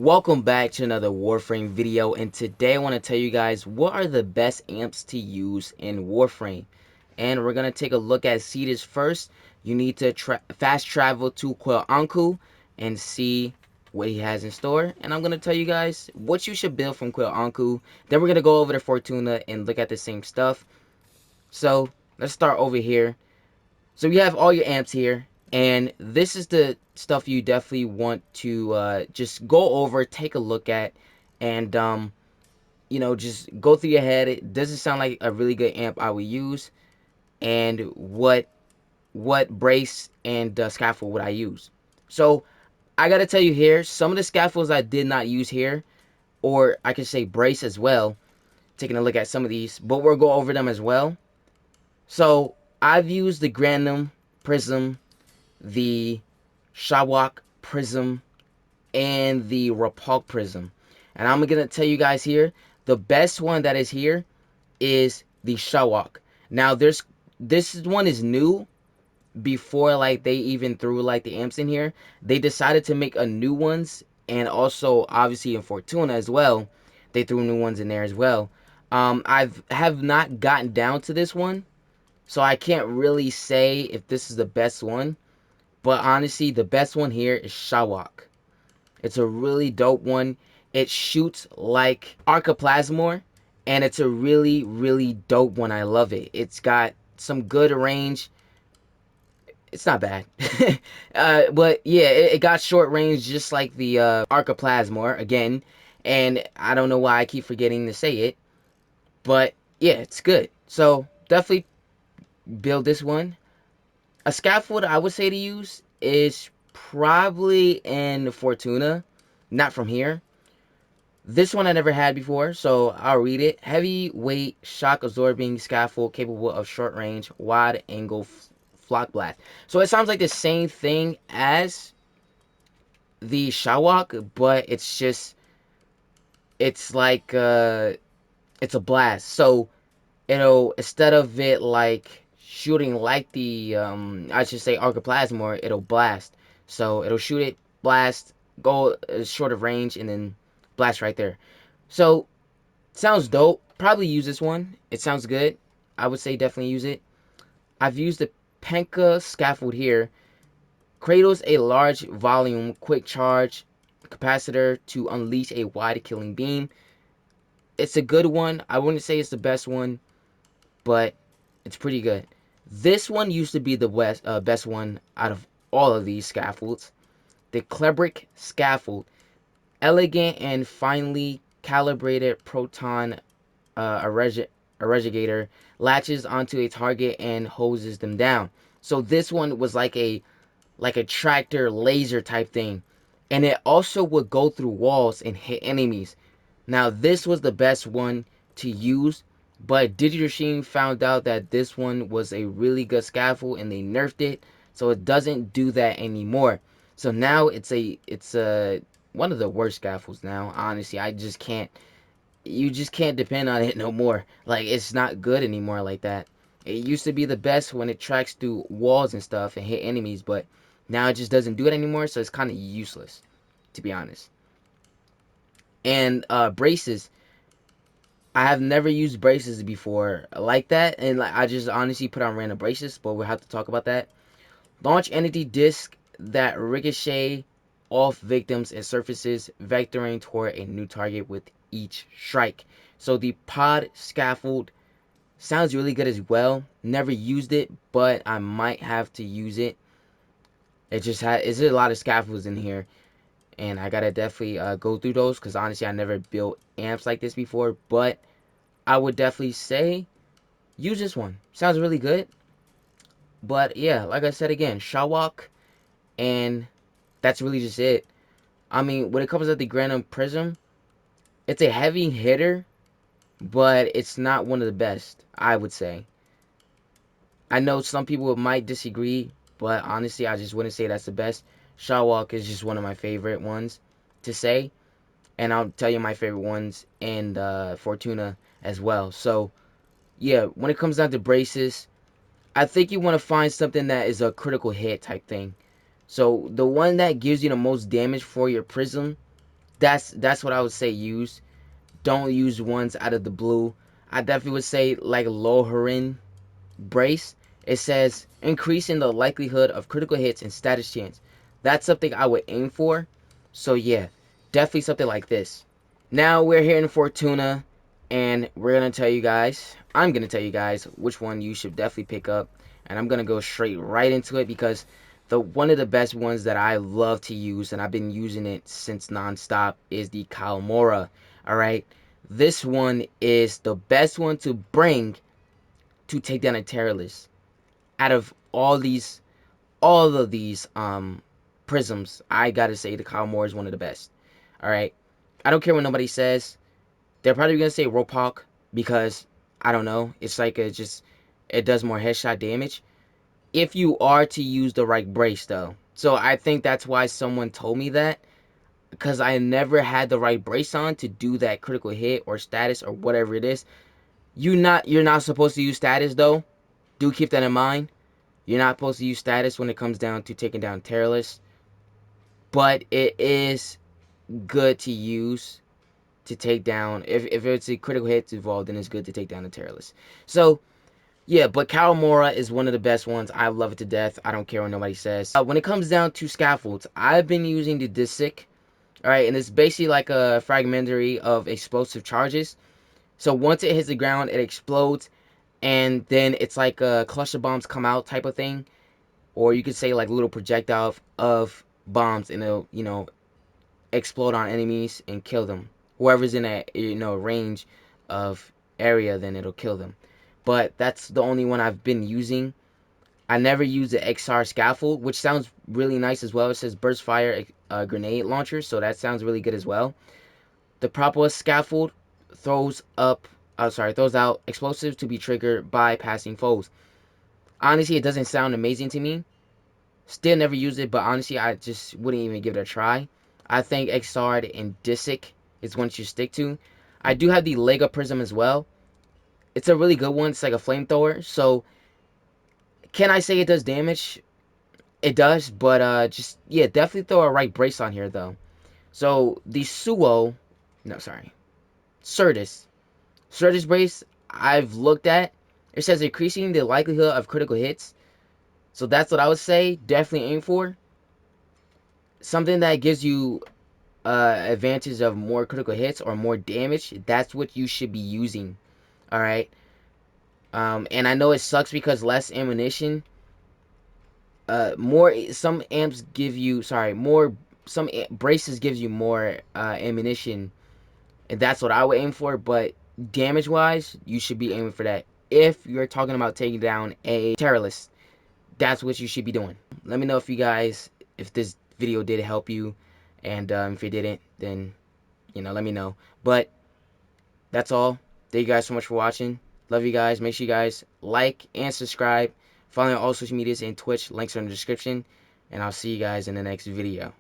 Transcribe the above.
Welcome back to another Warframe video, and today I want to tell you guys what are the best amps to use in Warframe. And we're going to take a look at Cetus first. You need to fast travel to Quill and see what he has in store. And I'm going to tell you guys what you should build from Quill. Then we're going to go over to Fortuna and look at the same stuff. So let's start over here. So you have all your amps here, and this is the stuff you definitely want to just go over, take a look at, and just go through your head. It doesn't sound like a really good amp I would use, and what brace and scaffold would I use. So I gotta tell you here, some of the scaffolds I did not use here, or I can say brace as well. Taking a look at some of these, but we'll go over them as well. So I've used the Granum Prism, the Shawak Prism, and the Rapalk Prism. And I'm going to tell you guys here, the best one that is here is the Shawak. Now this one is new. Before like they even threw like the amps in here, they decided to make a new ones, and also obviously in Fortuna as well, they threw new ones in there as well. Have not gotten down to this one, so I can't really say if this is the best one. But honestly, the best one here is Shawak. It's a really dope one. It shoots like Archiplasmor, and it's a really, really dope one. I love it. It's got some good range. It's not bad. But yeah, it got short range just like the Archiplasmor again. And I don't know why I keep forgetting to say it. But yeah, it's good. So definitely build this one. A scaffold I would say to use is probably in Fortuna, not from here. This one I never had before, so I'll read it. Heavyweight shock absorbing scaffold capable of short range, wide angle flock blast. So it sounds like the same thing as the Shawak, but it's like it's a blast. So it'll, instead of it like shooting like the I should say Archiplasmor, it'll blast. So it'll shoot it, blast, go short of range, and then blast right there. So sounds dope. Probably use this one. It sounds good. I would say definitely use it. I've used the Penka scaffold here. Cradles a large volume quick charge capacitor to unleash a wide killing beam. It's a good one. I wouldn't say it's the best one, but it's pretty good. This one used to be the best one out of all of these scaffolds. The Klebrick scaffold. Elegant and finely calibrated proton irrigator latches onto a target and hoses them down. So this one was like a tractor laser type thing. And it also would go through walls and hit enemies. Now this was the best one to use, but Digimachine found out that this one was a really good scaffold and they nerfed it, so it doesn't do that anymore. So now it's a one of the worst scaffolds now. Honestly, you just can't depend on it no more. Like, it's not good anymore like that. It used to be the best when it tracks through walls and stuff and hit enemies, but now it just doesn't do it anymore, so it's kind of useless, to be honest. And braces, I have never used braces before like that, and like I just honestly put on random braces, but we'll have to talk about that. Launch entity disc that ricochet off victims and surfaces, vectoring toward a new target with each strike. So the pod scaffold sounds really good as well. Never used it, but I might have to use it. It's a lot of scaffolds in here, and I gotta definitely go through those, because honestly I never built amps like this before. But I would definitely say use this one. Sounds really good. But yeah, like I said again, Shawak, and that's really just it. I mean, when it comes to the Granum Prism, it's a heavy hitter, but it's not one of the best, I would say. I know some people might disagree, but honestly, I just wouldn't say that's the best. Shawak is just one of my favorite ones to say, and I'll tell you my favorite ones and Fortuna as well. So yeah, when it comes down to braces, I think you want to find something that is a critical hit type thing. So the one that gives you the most damage for your prism, That's what I would say use. Don't use ones out of the blue. I definitely would say like Loharin brace. It says increasing the likelihood of critical hits and status chance. That's something I would aim for. So yeah, definitely something like this. Now we're here in Fortuna, and we're gonna tell you guys. I'm gonna tell you guys which one you should definitely pick up, and I'm gonna go straight right into it because the one of the best ones that I love to use, and I've been using it since nonstop, is the Kalmora. All right, this one is the best one to bring to take down a terrorist out of all of these prisms. I gotta say the Kalmora is one of the best. All right, I don't care what nobody says. They're probably gonna say Ropok because I don't know. It's like it does more headshot damage if you are to use the right brace though. So I think that's why someone told me that, because I never had the right brace on to do that critical hit or status or whatever it is. You're not supposed to use status though. Do keep that in mind. You're not supposed to use status when it comes down to taking down terrorists, but it is good to use to take down if it's a critical hit involved, then it's good to take down the terrorist. So yeah, but Karamora is one of the best ones. I love it to death. I don't care what nobody says. When it comes down to scaffolds, I've been using the Disick. Alright, and it's basically like a fragmentary of explosive charges. So once it hits the ground, it explodes, and then it's like cluster bombs come out type of thing. Or you could say like little projectile of bombs, and it'll, explode on enemies and kill them. Whoever's in that, range of area, then it'll kill them. But that's the only one I've been using. I never use the XR scaffold, which sounds really nice as well. It says burst fire grenade launcher, so that sounds really good as well. The proper scaffold throws out explosives to be triggered by passing foes. Honestly, it doesn't sound amazing to me. Still never used it, but honestly, I just wouldn't even give it a try. I think Xrd and Disick is one you stick to. I do have the Lego Prism as well. It's a really good one. It's like a flamethrower. So, can I say it does damage? It does, but yeah, definitely throw a right brace on here though. So the Certus brace I've looked at. It says increasing the likelihood of critical hits. So that's what I would say. Definitely aim for something that gives you advantage of more critical hits or more damage. That's what you should be using. All right. And I know it sucks because less ammunition. More some amps give you more some braces gives you more ammunition, and that's what I would aim for. But damage wise, you should be aiming for that. If you're talking about taking down a terrorist, that's what you should be doing. Let me know if this video did help you, and if it didn't, then let me know. But that's all. Thank you guys so much for watching. Love you guys. Make sure you guys like and subscribe. Follow me on all social medias and Twitch. Links are in the description. And I'll see you guys in the next video.